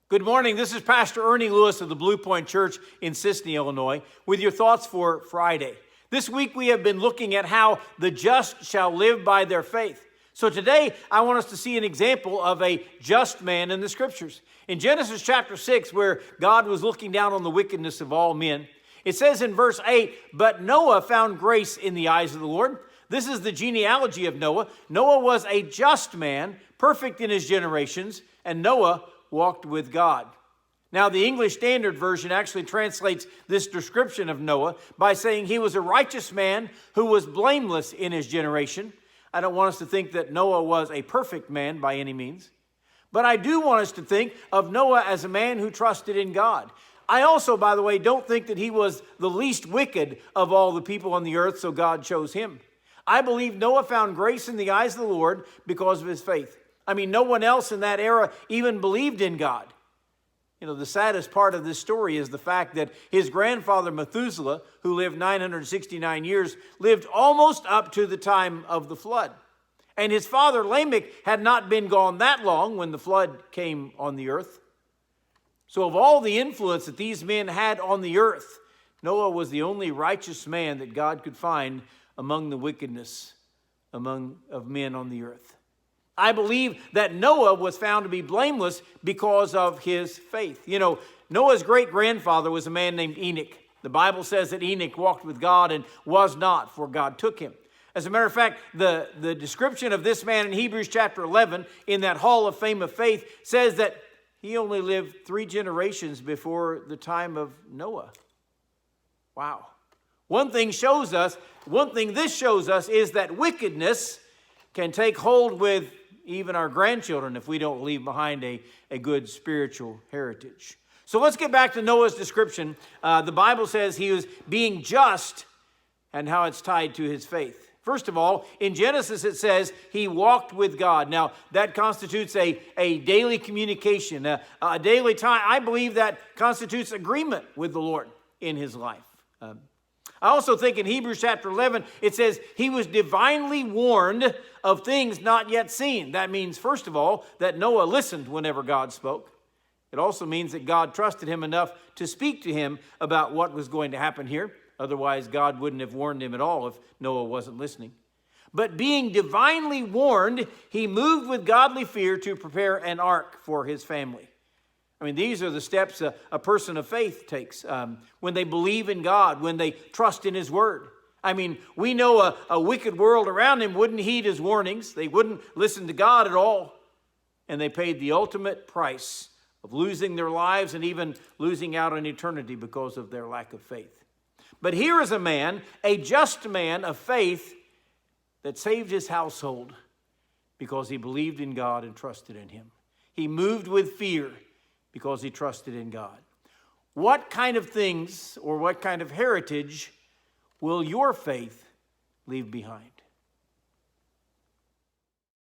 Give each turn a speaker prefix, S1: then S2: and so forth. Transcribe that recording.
S1: Good morning. This is Pastor Ernie Lewis of the Blue Point Church in Sisney, Illinois, with your thoughts for Friday. This week we have been looking at how the just shall live by their faith. So today I want us to see an example of a just man in the Scriptures. In Genesis chapter 6, where God was looking down on the wickedness of all men, it says in verse 8, "But Noah found grace in the eyes of the Lord." This is the genealogy of Noah. Noah was a just man, perfect in his generations, and Noah walked with God. Now, the English Standard Version actually translates this description of Noah by saying he was a righteous man who was blameless in his generation. I don't want us to think that Noah was a perfect man by any means, but I do want us to think of Noah as a man who trusted in God. I also, by the way, don't think that he was the least wicked of all the people on the earth, so God chose him. I believe Noah found grace in the eyes of the Lord because of his faith. I mean, no one else in that era even believed in God. You know, the saddest part of this story is the fact that his grandfather Methuselah, who lived 969 years, lived almost up to the time of the flood. And his father Lamech had not been gone that long when the flood came on the earth. So of all the influence that these men had on the earth, Noah was the only righteous man that God could find among the wickedness of men on the earth. I believe that Noah was found to be blameless because of his faith. You know, Noah's great-grandfather was a man named Enoch. The Bible says that Enoch walked with God and was not, for God took him. As a matter of fact, the description of this man in Hebrews chapter 11 in that Hall of Fame of Faith says that he only lived 3 generations before the time of Noah. Wow. One thing this shows us is that wickedness can take hold with even our grandchildren if we don't leave behind a good spiritual heritage. So let's get back to Noah's description. The Bible says he was being just and how it's tied to his faith. First of all, in Genesis it says he walked with God. Now that constitutes a daily communication, a daily time. I believe that constitutes agreement with the Lord in his life. I also think in Hebrews chapter 11, it says he was divinely warned of things not yet seen. That means, first of all, that Noah listened whenever God spoke. It also means that God trusted him enough to speak to him about what was going to happen here. Otherwise, God wouldn't have warned him at all if Noah wasn't listening. But being divinely warned, he moved with godly fear to prepare an ark for his family. I mean, these are the steps a person of faith takes when they believe in God, when they trust in his word. I mean, we know a wicked world around him wouldn't heed his warnings. They wouldn't listen to God at all. And they paid the ultimate price of losing their lives and even losing out on eternity because of their lack of faith. But here is a man, a just man of faith, that saved his household because he believed in God and trusted in him. He moved with fear because he trusted in God. What kind of things or what kind of heritage will your faith leave behind?